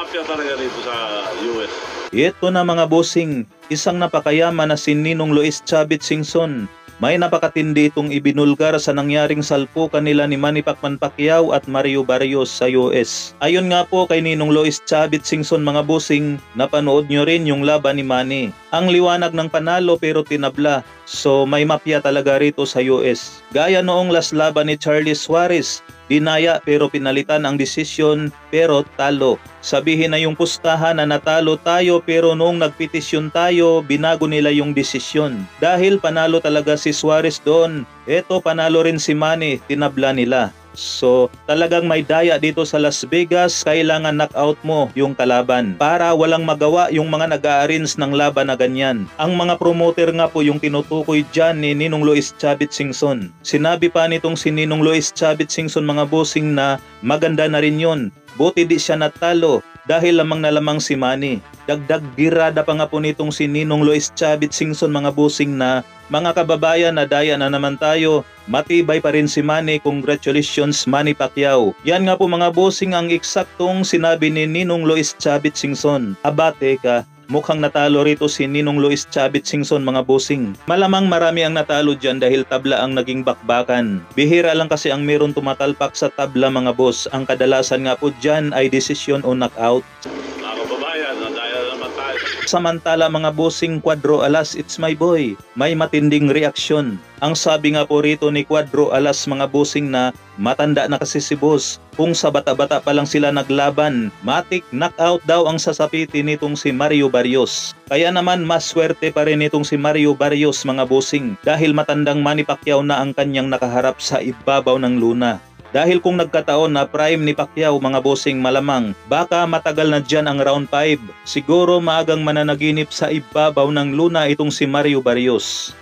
mafia talaga dito sa US. Ito na mga bossing, isang napakayaman na si Ninong Luis Chavit Singson. May napakatindi itong ibinulgar sa nangyaring salpukan nila ni Manny Pacquiao at Mario Barrios sa US. Ayon nga po kay Ninong Luis Chavit Singson mga bossing, napanood nyo rin yung laban ni Manny. Ang liwanag ng panalo pero tinabla, so may mafia talaga rito sa US. Gaya noong last laban ni Charlie Suarez, dinaya pero pinalitan ang desisyon pero talo. Sabihin na yung pustahan na natalo tayo pero noong nagpetisyon tayo, binago nila yung desisyon. Dahil panalo talaga si Suarez doon, eto panalo rin si Manny, tinabla nila. So talagang may daya dito sa Las Vegas, kailangan knockout mo yung kalaban para walang magawa yung mga nag-a-arrange ng laban na ganyan. Ang mga promoter nga po yung tinutukoy dyan ni Ninong Luis Chavit Singson. Sinabi pa nitong si Ninong Luis Chavit Singson mga bossing na maganda na rin yun. Buti di siya natalo dahil lamang na lamang si Manny. Dagdag girada pa nga po nitong si Ninong Luis Chavit Singson mga bossing na mga kababayan na daya na naman tayo, matibay pa rin si Manny, congratulations Manny Pacquiao. Yan nga po mga bossing ang eksaktong sinabi ni Ninong Luis Chavit Singson. Aba teka, mukhang natalo rito si Ninong Luis Chavit Singson mga bossing. Malamang marami ang natalo dyan dahil tabla ang naging bakbakan. Bihira lang kasi ang meron tumatalpak sa tabla mga boss. Ang kadalasan nga po dyan ay desisyon o knockout. Samantala mga bossing Cuadro Alas, it's my boy, may matinding reaksyon. Ang sabi nga po rito ni Cuadro Alas mga bossing na matanda na kasi si boss. Kung sa bata-bata pa lang sila naglaban, matik knockout daw ang sasapiti nitong si Mario Barrios. Kaya naman mas swerte pa rin itong si Mario Barrios mga bossing dahil matandang Manny Pacquiao na ang kanyang nakaharap sa ibabaw ng luna. Dahil kung nagkataon na prime ni Pacquiao mga bossing malamang, baka matagal na dyan ang round 5. Siguro maagang mananaginip sa ibabaw ng luna itong si Mario Barrios.